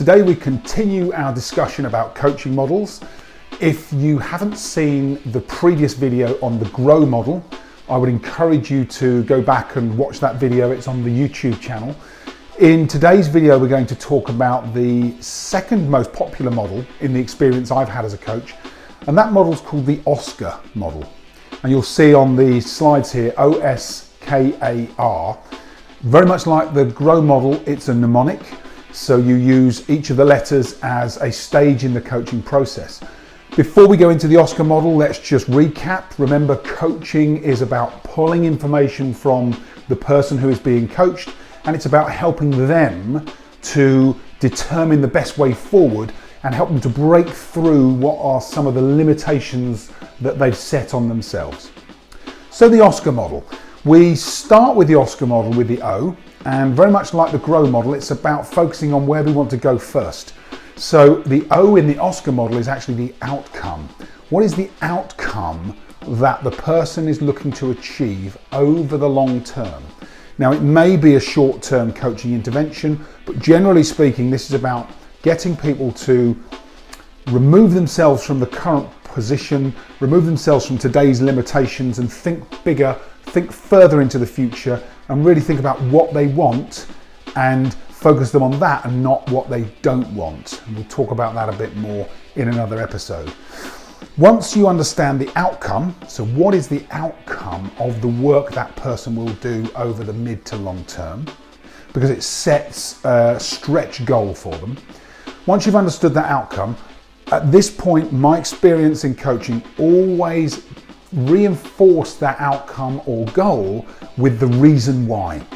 Today we continue our discussion about coaching models. If you haven't seen the previous video on the GROW model, I would encourage you to go back and watch that video. It's on the YouTube channel. In today's video, we're going to talk about the second most popular model in the experience I've had as a coach, and that model is called the OSKAR model. And you'll see on the slides here, OSKAR. Very much like the GROW model, it's a mnemonic. So you use each of the letters as a stage in the coaching process. Before we go into the OSKAR model, let's just recap. Remember, coaching is about pulling information from the person who is being coached, and it's about helping them to determine the best way forward and help them to break through what are some of the limitations that they've set on themselves. So the OSKAR model. We start with the OSKAR model with the O, and very much like the GROW model, it's about focusing on where we want to go first. So the O in the OSKAR model is actually the outcome. What is the outcome that the person is looking to achieve over the long term? Now, it may be a short-term coaching intervention, but generally speaking, this is about getting people to remove themselves from the current position, remove themselves from today's limitations, and think bigger, think further into the future, and really think about what they want and focus them on that and not what they don't want. And we'll talk about that a bit more in another episode. Once you understand the outcome, so what is the outcome of the work that person will do over the mid to long term, because it sets a stretch goal for them. Once you've understood that outcome, at this point, my experience in coaching always reinforce that outcome or goal with the reason why.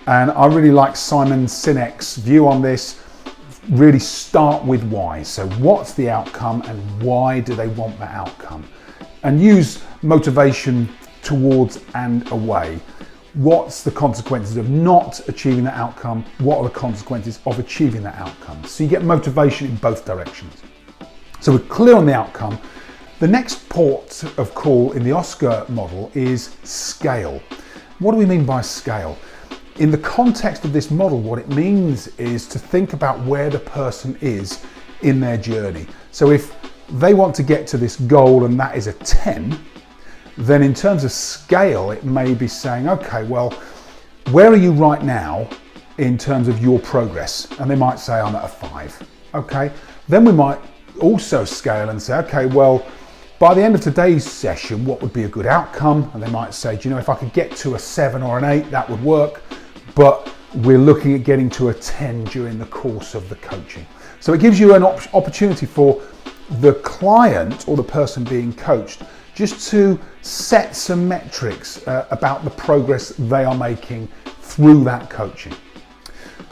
And I really like Simon Sinek's view on this. Really start with why. So what's the outcome and why do they want that outcome? And use motivation towards and away. What's the consequences of not achieving that outcome? What are the consequences of achieving that outcome? So you get motivation in both directions. So we're clear on the outcome. The next port of call in the OSKAR model is scale. What do we mean by scale? In the context of this model, what it means is to think about where the person is in their journey. So if they want to get to this goal and that is a 10, then in terms of scale, it may be saying, okay, well, where are you right now in terms of your progress? And they might say, I'm at a 5. Okay, then we might also scale and say, okay, well, by the end of today's session, what would be a good outcome? And they might say, do you know, if I could get to a 7 or an 8, that would work. But we're looking at getting to a 10 during the course of the coaching. So it gives you an opportunity for the client or the person being coached just to set some metrics about the progress they are making through that coaching.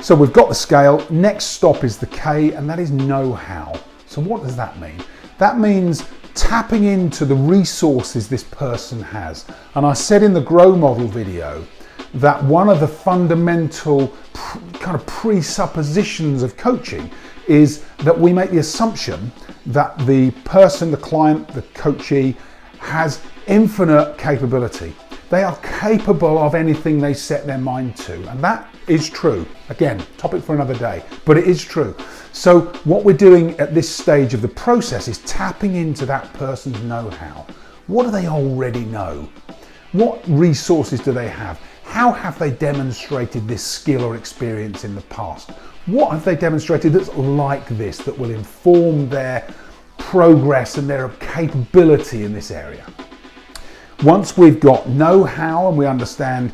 So we've got the scale. Next stop is the K, and that is know-how. So what does that mean? That means tapping into the resources this person has. And I said in the GROW model video that one of the fundamental kind of presuppositions of coaching is that we make the assumption that the person, the client, the coachee has infinite capability. They are capable of anything they set their mind to, and that is true. Again, topic for another day, but it is true. So what we're doing at this stage of the process is tapping into that person's know-how. What do they already know? What resources do they have? How have they demonstrated this skill or experience in the past? What have they demonstrated that's like this, that will inform their progress and their capability in this area? Once we've got know-how and we understand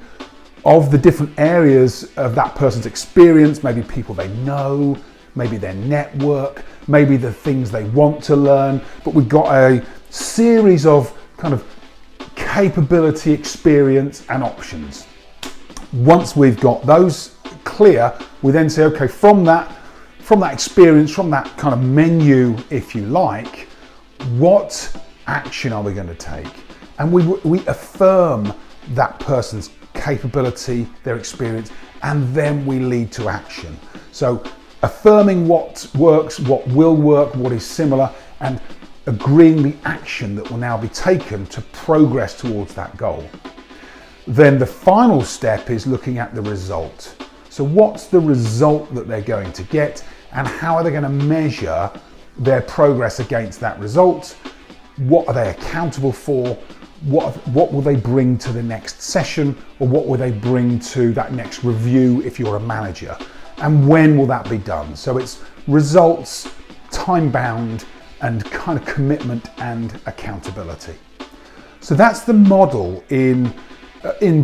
of the different areas of that person's experience, maybe people they know, maybe their network, maybe the things they want to learn, but we've got a series of kind of capability, experience, and options. Once we've got those clear, we then say, okay, from that experience, from that kind of menu, if you like, what action are we going to take? And we affirm that person's capability, their experience, and then we lead to action. So affirming what works, what will work, what is similar, and agreeing the action that will now be taken to progress towards that goal. Then the final step is looking at the result. So what's the result that they're going to get, and how are they going to measure their progress against that result? What are they accountable for? What will they bring to the next session, or what will they bring to that next review if you're a manager? And when will that be done? So it's results, time bound, and kind of commitment and accountability. So that's the model in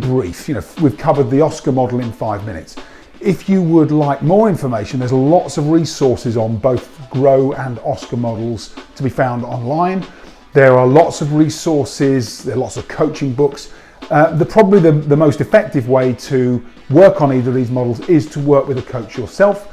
brief. You know, we've covered the OSKAR model in 5 minutes. If you would like more information, there's lots of resources on both GROW and OSKAR models to be found online. There are lots of resources, there are lots of coaching books. Probably the most effective way to work on either of these models is to work with a coach yourself.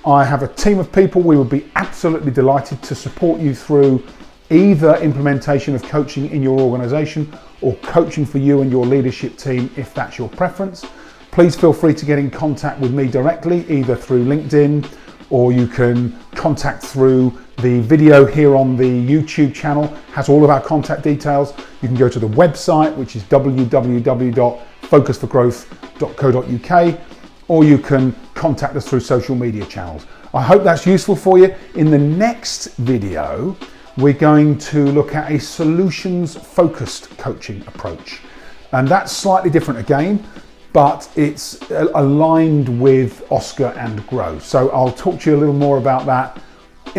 I have a team of people. We would be absolutely delighted to support you through either implementation of coaching in your organization or coaching for you and your leadership team if that's your preference. Please feel free to get in contact with me directly, either through LinkedIn, or you can contact through the video here on the YouTube channel. It has all of our contact details. You can go to the website, which is www.focus4growth.co.uk, or you can contact us through social media channels. I hope that's useful for you. In the next video, we're going to look at a solutions-focused coaching approach. And that's slightly different again, but it's aligned with OSKAR and GROW. So I'll talk to you a little more about that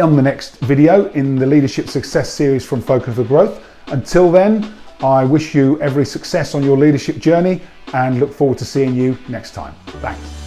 on the next video in the Leadership Success series from Focus for Growth. Until then, I wish you every success on your leadership journey and look forward to seeing you next time. Thanks.